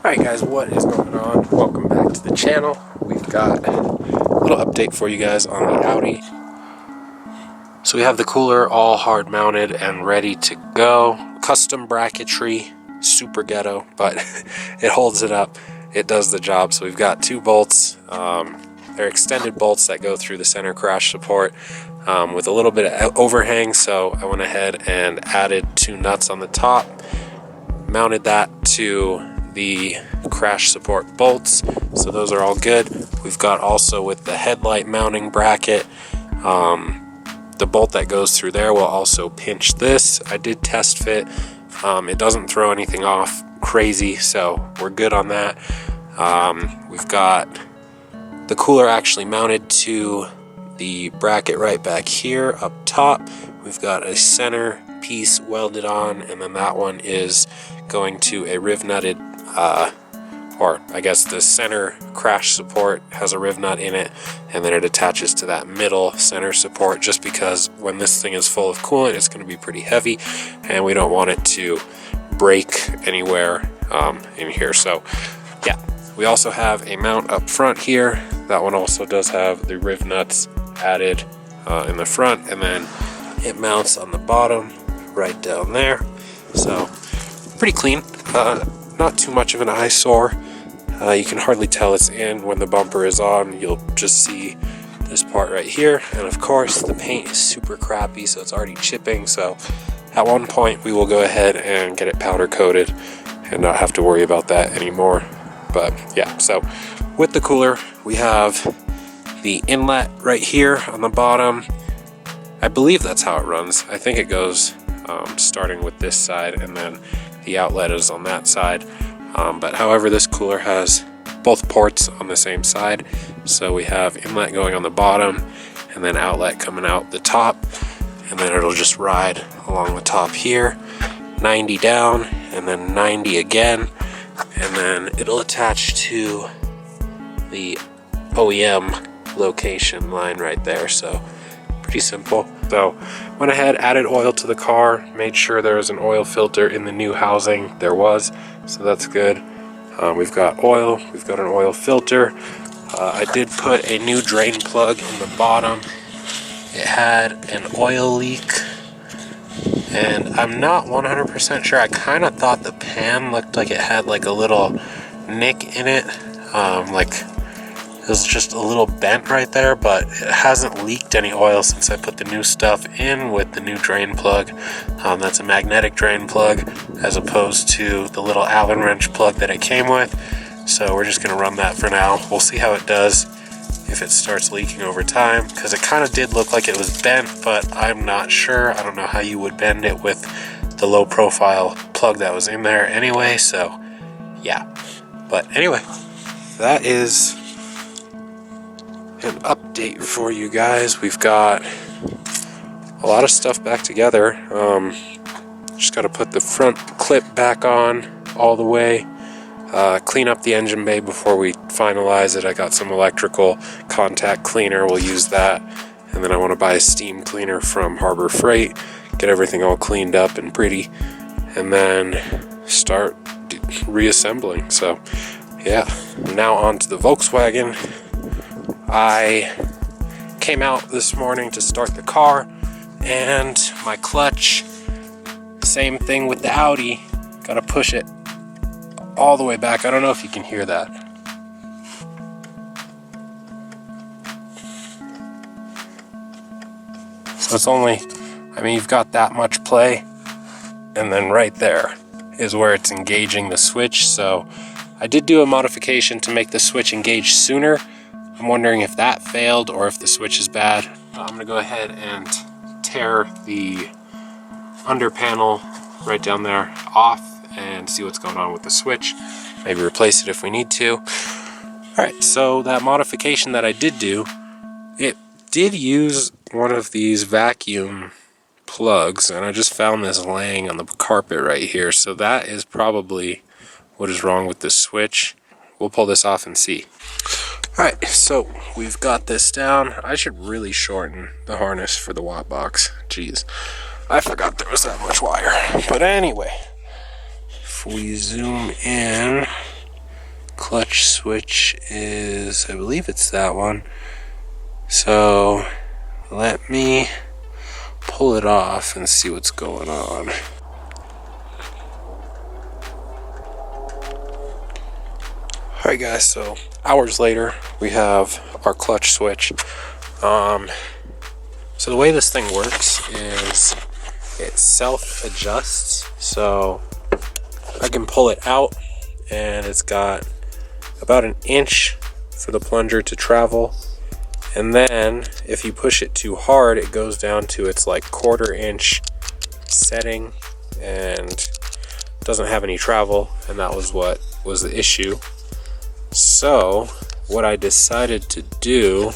Alright guys, what is going on? Welcome back to the channel. We've got a little update for you guys on the Audi. So we have the cooler all hard mounted and ready to go. Custom bracketry, super ghetto, but it holds it up. It does the job. So we've got two bolts. They're extended bolts that go through the center crash support with a little bit of overhang. So I went ahead and added two nuts on the top, mounted that to the crash support bolts, so those are all good. We've got also with the headlight mounting bracket, the bolt that goes through there will also pinch this. I did test fit. It doesn't throw anything off crazy, so we're good on that. We've got the cooler actually mounted to the bracket right back here up top. We've got a center piece welded on, and then that one is going to a riv nutted or I guess the center crash support has a riv nut in it, and then it attaches to that middle center support, just because when this thing is full of coolant it's going to be pretty heavy and we don't want it to break anywhere in here. So yeah, we also have a mount up front here. That one also does have the riv nuts added in the front, and then it mounts on the bottom right down there. So pretty clean, not too much of an eyesore. You can hardly tell it's in. When the bumper is on, you'll just see this part right here, and of course the paint is super crappy, so it's already chipping. So at one point we will go ahead and get it powder coated and not have to worry about that anymore. But yeah, so with the cooler we have the inlet right here on the bottom. I believe that's how it runs. I think it goes starting with this side, and then the outlet is on that side. But however, this cooler has both ports on the same side. So we have inlet going on the bottom and then outlet coming out the top, and then it'll just ride along the top here, 90 down and then 90 again, and then it'll attach to the OEM location line right there. So pretty simple. So went ahead, added oil to the car, made sure there was an oil filter in the new housing. There was, so that's good. We've got oil, we've got an oil filter. I did put a new drain plug in the bottom. It had an oil leak, and I'm not 100% sure. I kind of thought the pan looked like it had like a little nick in it, like it was just a little bent right there, but it hasn't leaked any oil since I put the new stuff in with the new drain plug. That's a magnetic drain plug as opposed to the little Allen wrench plug that it came with. So we're just going to run that for now. We'll see how it does if it starts leaking over time, because it kind of did look like it was bent, but I'm not sure. I don't know how you would bend it with the low profile plug that was in there anyway. So yeah, but anyway, that is an update for you guys. We've got a lot of stuff back together. Just got to put the front clip back on all the way, clean up the engine bay before we finalize it. I got some electrical contact cleaner, we'll use that, and then I want to buy a steam cleaner from Harbor Freight, get everything all cleaned up and pretty, and then start reassembling. So yeah, now on to the Volkswagen. I came out this morning to start the car, and my clutch, same thing with the Audi, gotta push it all the way back. I don't know if you can hear that. So it's only, I mean, you've got that much play, and then right there is where it's engaging the switch. So I did do a modification to make the switch engage sooner. I'm wondering if that failed or if the switch is bad. I'm gonna go ahead and tear the under panel right down there off and see what's going on with the switch. Maybe replace it if we need to. Alright, so that modification that I did do, it did use one of these vacuum plugs, and I just found this laying on the carpet right here. So that is probably what is wrong with this switch. We'll pull this off and see. Alright, so we've got this down. I should really shorten the harness for the watt box. Jeez, I forgot there was that much wire. But anyway, if we zoom in, clutch switch is, I believe it's that one. So let me pull it off and see what's going on. Alright guys, so hours later we have our clutch switch. So the way this thing works is it self-adjusts. So I can pull it out and it's got about an inch for the plunger to travel. And then if you push it too hard, it goes down to its like 1/4 inch setting and doesn't have any travel, and that was what was the issue. So what I decided to do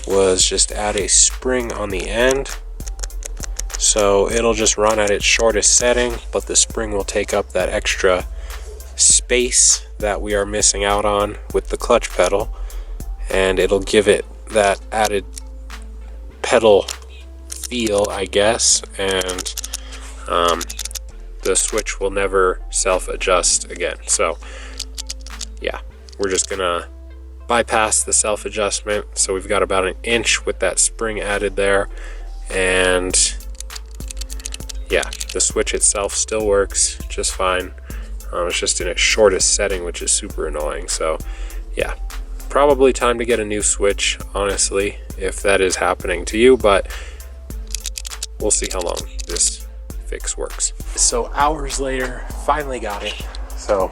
was just add a spring on the end, so it'll just run at its shortest setting, but the spring will take up that extra space that we are missing out on with the clutch pedal, and it'll give it that added pedal feel, I guess, and the switch will never self-adjust again. So yeah, we're just gonna bypass the self-adjustment. So we've got about an inch with that spring added there, and yeah, the switch itself still works just fine. It's just in its shortest setting, which is super annoying. So yeah, probably time to get a new switch, honestly, if that is happening to you, but we'll see how long this fix works. So hours later, finally got it. So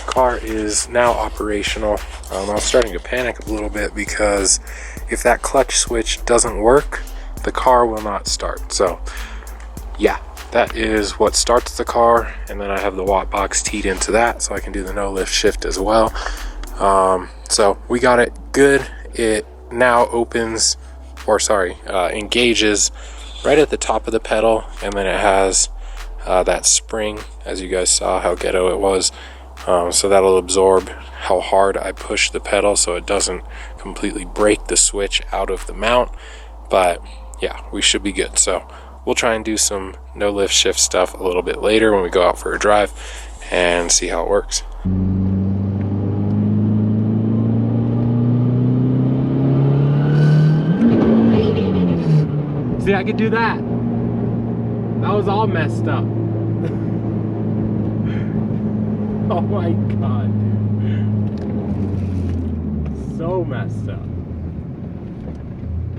car is now operational. I was starting to panic a little bit because if that clutch switch doesn't work, the car will not start. So yeah, that is what starts the car, and then I have the watt box teed into that so I can do the no lift shift as well. So we got it good. It now opens, or sorry, engages right at the top of the pedal, and then it has that spring, as you guys saw how ghetto it was. So that'll absorb how hard I push the pedal so it doesn't completely break the switch out of the mount. But yeah, we should be good. So we'll try and do some no lift shift stuff a little bit later when we go out for a drive and see how it works. See, I could do that. That was all messed up. Oh my god, dude. So messed up.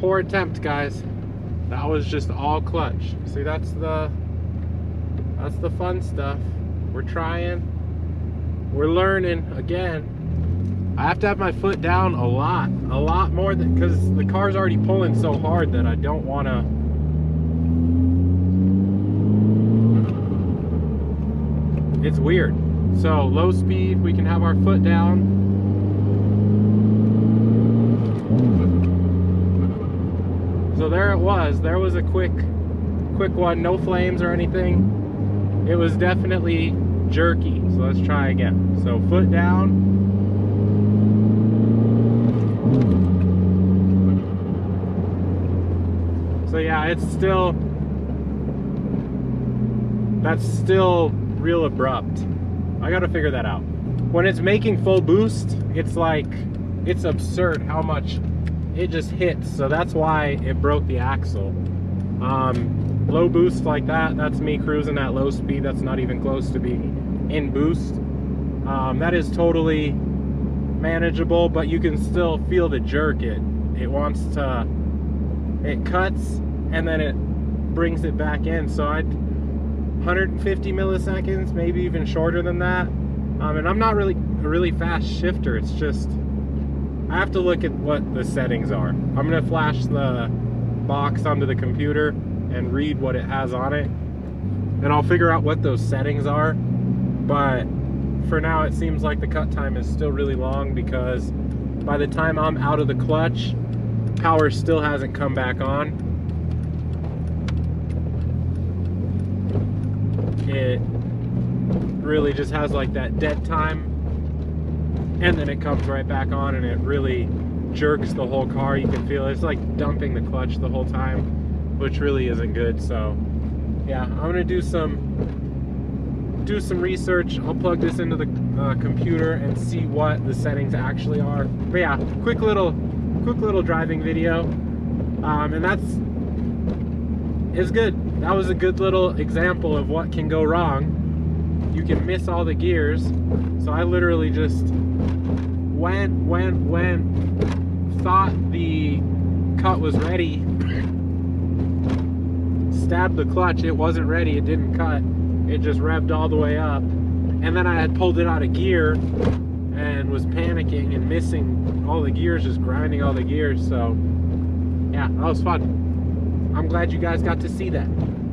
Poor attempt, guys. That was just all clutch. See, that's the fun stuff. We're trying. We're learning again. I have to have my foot down a lot more than, because the car's already pulling so hard that I don't want to. It's weird. So low speed, we can have our foot down. So there it was. There was a quick one, no flames or anything. It was definitely jerky. So let's try again. So foot down. So yeah, it's still, that's still real abrupt. I gotta figure that out. When it's making full boost, it's like, it's absurd how much it just hits. So that's why it broke the axle. Low boost like that, that's me cruising at low speed. That's not even close to being in boost. That is totally manageable, but you can still feel the jerk. It wants to, it cuts and then it brings it back in. So 150 milliseconds, maybe even shorter than that. And I'm not really a really fast shifter. It's just, I have to look at what the settings are. I'm gonna flash the box onto the computer and read what it has on it, and I'll figure out what those settings are. But for now, it seems like the cut time is still really long, because by the time I'm out of the clutch, power still hasn't come back on. It really just has like that dead time, and then it comes right back on, and it really jerks the whole car. You can feel it. It's like dumping the clutch the whole time, which really isn't good. So yeah, I'm gonna do some do some research. I'll plug this into the computer and see what the settings actually are. But yeah, quick little driving video, and it's good. That was a good little example of what can go wrong. You can miss all the gears. So I literally just went, thought the cut was ready, stabbed the clutch, it wasn't ready, it didn't cut, it just revved all the way up, and then I had pulled it out of gear and was panicking and missing all the gears, just grinding all the gears. So yeah, that was fun. I'm glad you guys got to see that.